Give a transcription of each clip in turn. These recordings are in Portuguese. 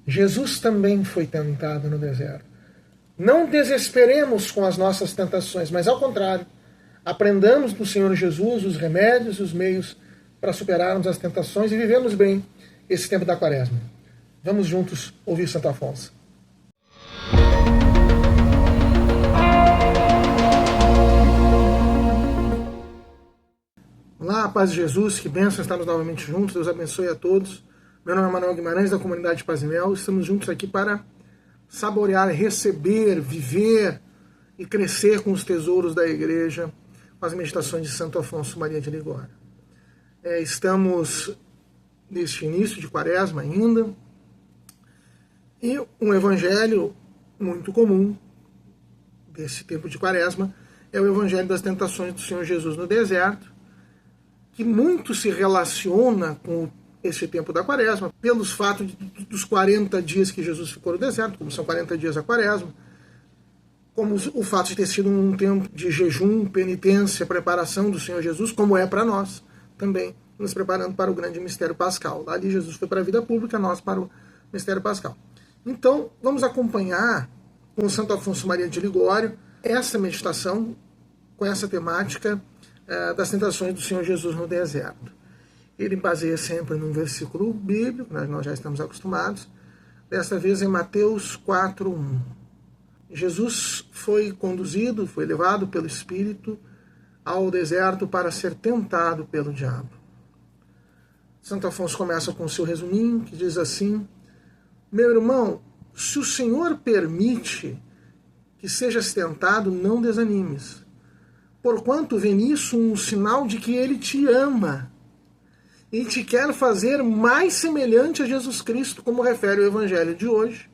Jesus também foi tentado no deserto. Não desesperemos com as nossas tentações, mas ao contrário, aprendamos do Senhor Jesus os remédios e os meios para superarmos as tentações e vivemos bem esse tempo da Quaresma. Vamos juntos ouvir Santo Afonso. Olá, paz de Jesus, que bênção estarmos novamente juntos, Deus abençoe a todos. Meu nome é Manuel Guimarães, da comunidade Paz e Mel. Estamos juntos aqui para saborear, receber, viver e crescer com os tesouros da igreja, com as meditações de Santo Afonso Maria de Ligório. Estamos neste início de Quaresma ainda, e um evangelho muito comum desse tempo de Quaresma é o evangelho das tentações do Senhor Jesus no deserto, que muito se relaciona com esse tempo da Quaresma, pelos fatos dos 40 dias que Jesus ficou no deserto, como são 40 dias a Quaresma, como o fato de ter sido um tempo de jejum, penitência, preparação do Senhor Jesus, como é para nós também, nos preparando para o grande mistério pascal. Ali Jesus foi para a vida pública, nós para o mistério pascal. Então, vamos acompanhar com o Santo Afonso Maria de Ligório essa meditação com essa temática das tentações do Senhor Jesus no deserto. Ele baseia sempre num versículo bíblico, nós já estamos acostumados, desta vez em Mateus 4:1. Jesus foi conduzido, foi levado pelo Espírito ao deserto para ser tentado pelo diabo. Santo Afonso começa com o seu resuminho, que diz assim: meu irmão, se o Senhor permite que sejas tentado, não desanimes, porquanto vê nisso um sinal de que Ele te ama e te quer fazer mais semelhante a Jesus Cristo, como refere o Evangelho de hoje.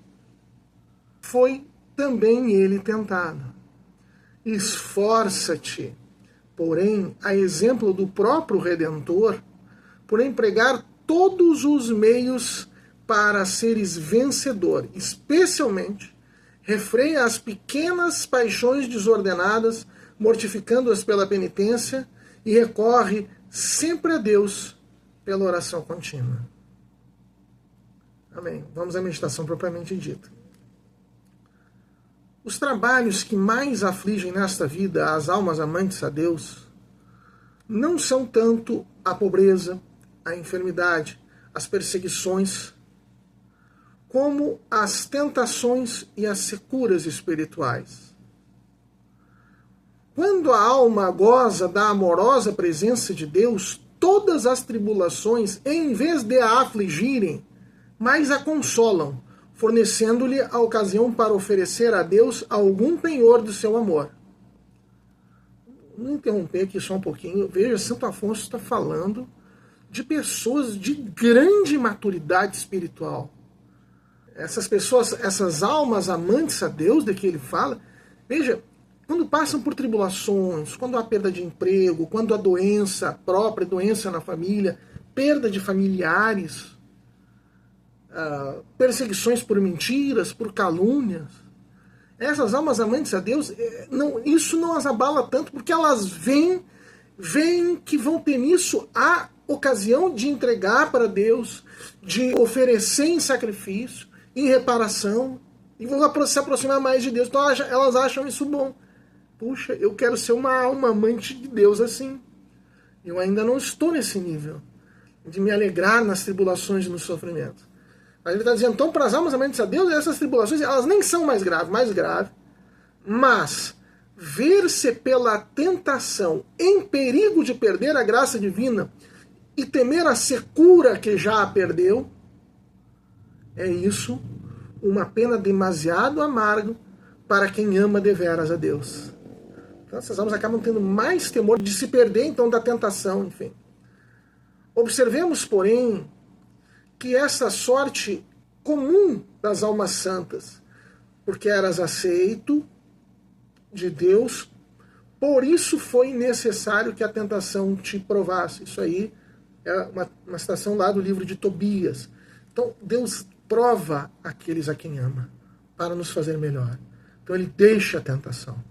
Foi também Ele tentado. Esforça-te, porém, a exemplo do próprio Redentor, por empregar todos os meios para seres vencedor, especialmente refreia as pequenas paixões desordenadas, mortificando-as pela penitência, e recorre sempre a Deus pela oração contínua. Amém. Vamos à meditação propriamente dita. Os trabalhos que mais afligem nesta vida as almas amantes a Deus não são tanto a pobreza, a enfermidade, as perseguições, como as tentações e as securas espirituais. Quando a alma goza da amorosa presença de Deus, todas as tribulações, em vez de a afligirem, mais a consolam, fornecendo-lhe a ocasião para oferecer a Deus algum penhor do seu amor. Vou interromper aqui só um pouquinho. Veja, Santo Afonso está falando de pessoas de grande maturidade espiritual. Essas pessoas, essas almas amantes a Deus de que ele fala, veja, quando passam por tribulações, quando há perda de emprego, quando há doença própria, doença na família, perda de familiares, perseguições por mentiras, por calúnias, essas almas amantes a Deus, isso não as abala tanto, porque elas veem que vão ter nisso a ocasião de entregar para Deus, de oferecer em sacrifício, em reparação, e vão se aproximar mais de Deus. Então elas acham isso bom. Puxa, eu quero ser uma alma amante de Deus assim. Eu ainda não estou nesse nível de me alegrar nas tribulações e nos sofrimentos. Mas ele está dizendo, então, para as almas amantes a Deus, essas tribulações, elas nem são mais graves, mas ver-se pela tentação em perigo de perder a graça divina e temer a secura que já a perdeu, é isso uma pena demasiado amarga para quem ama deveras a Deus. Então essas almas acabam tendo mais temor de se perder então da tentação, enfim. Observemos, porém, que essa sorte comum das almas santas, porque eras aceito de Deus, por isso foi necessário que a tentação te provasse. Isso aí é uma citação lá do livro de Tobias. Então Deus prova aqueles a quem ama, para nos fazer melhor. Então ele deixa a tentação.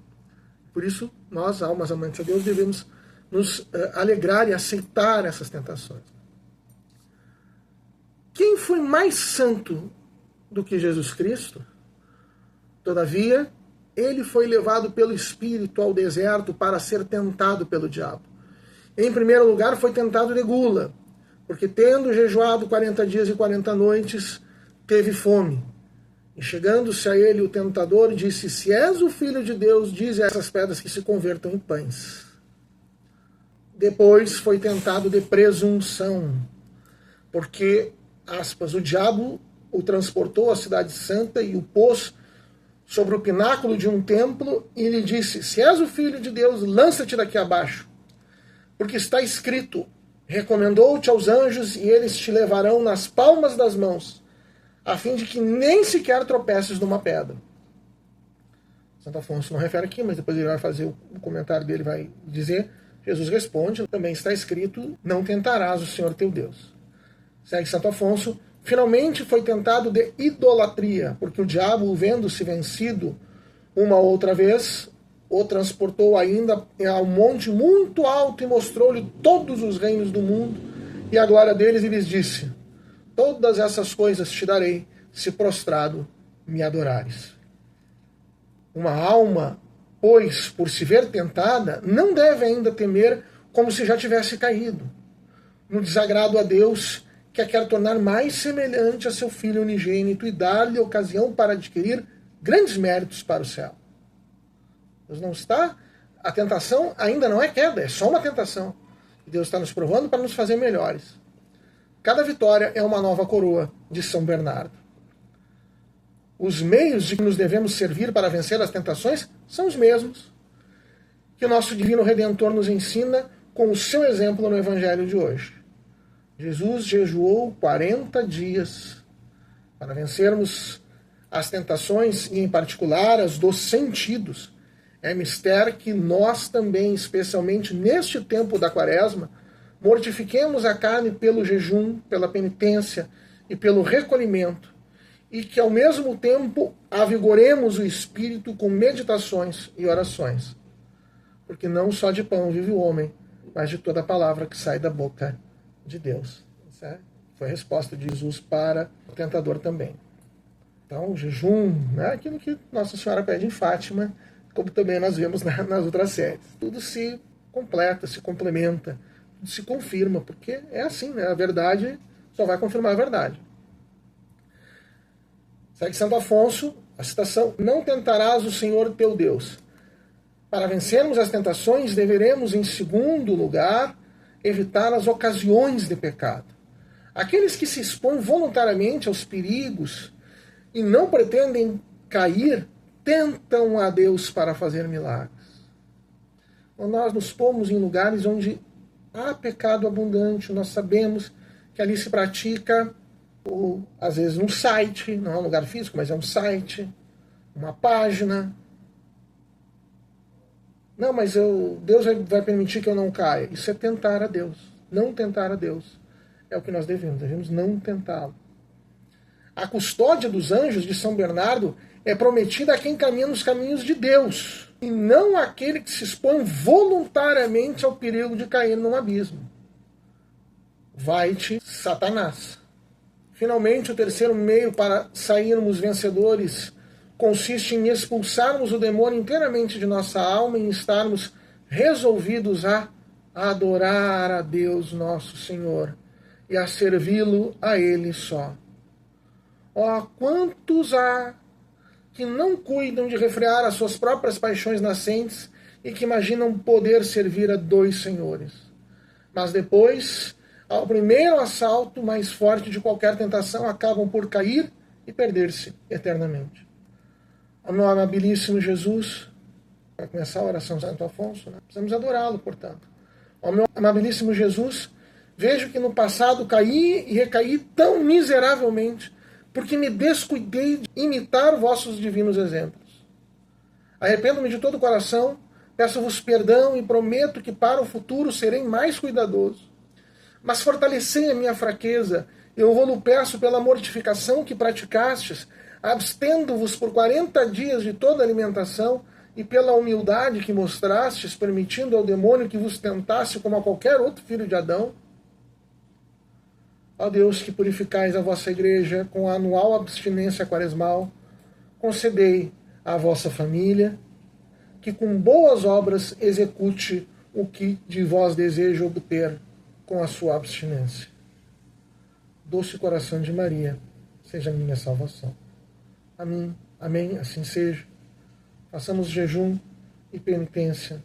Por isso, nós, almas amantes a Deus, devemos nos alegrar e aceitar essas tentações. Quem foi mais santo do que Jesus Cristo. Todavia, ele foi levado pelo Espírito ao deserto para ser tentado pelo diabo. Em primeiro lugar, foi tentado de gula, porque tendo jejuado 40 dias e 40 noites, teve fome. E chegando-se a ele o tentador, disse: se és o Filho de Deus, dize a essas pedras que se convertam em pães. Depois foi tentado de presunção, porque, aspas, o diabo o transportou à cidade santa e o pôs sobre o pináculo de um templo e lhe disse: se és o Filho de Deus, lança-te daqui abaixo, porque está escrito: recomendou-te aos anjos e eles te levarão nas palmas das mãos, a fim de que nem sequer tropeces numa pedra. Santo Afonso não refere aqui, mas depois ele vai fazer o comentário dele, vai dizer: Jesus responde, também está escrito: não tentarás o Senhor teu Deus. Segue Santo Afonso: finalmente foi tentado de idolatria, porque o diabo, vendo-se vencido uma outra vez, o transportou ainda a um monte muito alto e mostrou-lhe todos os reinos do mundo e a glória deles, e lhes disse: todas essas coisas te darei, se prostrado me adorares. Uma alma, pois, por se ver tentada, não deve ainda temer como se já tivesse caído, no desagrado a Deus, que a quer tornar mais semelhante a seu Filho unigênito e dar-lhe ocasião para adquirir grandes méritos para o céu. Deus não está... A tentação ainda não é queda, é só uma tentação. E Deus está nos provando para nos fazer melhores. Cada vitória é uma nova coroa de São Bernardo. Os meios de que nos devemos servir para vencer as tentações são os mesmos que o nosso Divino Redentor nos ensina com o seu exemplo no Evangelho de hoje. Jesus jejuou 40 dias para vencermos as tentações, e em particular as dos sentidos. É mister que nós também, especialmente neste tempo da Quaresma, mortifiquemos a carne pelo jejum, pela penitência e pelo recolhimento, e que ao mesmo tempo avigoremos o espírito com meditações e orações. Porque não só de pão vive o homem, mas de toda a palavra que sai da boca de Deus. Certo? Foi a resposta de Jesus para o tentador também. Então, o jejum, né, aquilo que Nossa Senhora pede em Fátima, como também nós vemos nas outras séries. Tudo se completa, se complementa, tudo se confirma, porque é assim, né? A verdade só vai confirmar a verdade. Segue Santo Afonso, a citação: não tentarás o Senhor teu Deus. Para vencermos as tentações, deveremos, em segundo lugar, evitar as ocasiões de pecado. Aqueles que se expõem voluntariamente aos perigos e não pretendem cair, tentam a Deus para fazer milagres. Quando nós nos pomos em lugares onde há pecado abundante, nós sabemos que ali se pratica, ou, às vezes, um site, não é um lugar físico, mas é um site, uma página. Não, mas Deus vai permitir que eu não caia. Isso é tentar a Deus. Não tentar a Deus. É o que nós devemos não tentá-lo. A custódia dos anjos de São Bernardo é prometida a quem caminha nos caminhos de Deus, e não àquele que se expõe voluntariamente ao perigo de cair num abismo. Vai-te, Satanás. Finalmente, o terceiro meio para sairmos vencedores consiste em expulsarmos o demônio inteiramente de nossa alma e em estarmos resolvidos a adorar a Deus nosso Senhor e a servi-lo a Ele só. Ó, quantos há que não cuidam de refrear as suas próprias paixões nascentes e que imaginam poder servir a dois senhores. Mas depois, ao primeiro assalto mais forte de qualquer tentação, acabam por cair e perder-se eternamente. O meu amabilíssimo Jesus, vai começar a oração de Santo Afonso, né? Precisamos adorá-lo, portanto. O meu amabilíssimo Jesus, vejo que no passado caí e recaí tão miseravelmente, porque me descuidei de imitar vossos divinos exemplos. Arrependo-me de todo o coração, peço-vos perdão e prometo que para o futuro serei mais cuidadoso. Mas fortalecei a minha fraqueza, eu vou-lo peço pela mortificação que praticastes, abstendo-vos por 40 dias de toda alimentação e pela humildade que mostrastes, permitindo ao demônio que vos tentasse como a qualquer outro filho de Adão. Ó Deus, que purificais a vossa igreja com a anual abstinência quaresmal, concedei à vossa família que com boas obras execute o que de vós deseja obter com a sua abstinência. Doce coração de Maria, seja a minha salvação. Amém, amém, assim seja. Façamos jejum e penitência.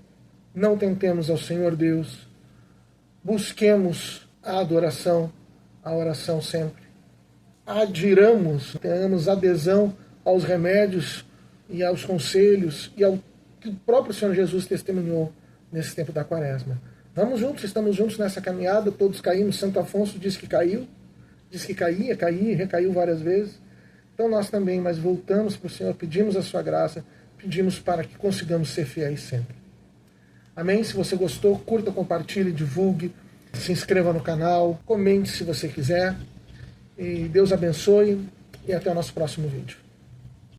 Não tentemos ao Senhor Deus. Busquemos a adoração, a oração sempre. Admiramos, tenhamos adesão aos remédios e aos conselhos e ao que o próprio Senhor Jesus testemunhou nesse tempo da Quaresma. Vamos juntos, estamos juntos nessa caminhada, todos caímos. Santo Afonso disse que caiu, disse que caía e recaiu várias vezes. Então nós também, mas voltamos para o Senhor, pedimos a sua graça, pedimos para que consigamos ser fiéis sempre. Amém? Se você gostou, curta, compartilhe, divulgue, se inscreva no canal, comente se você quiser. E Deus abençoe e até o nosso próximo vídeo.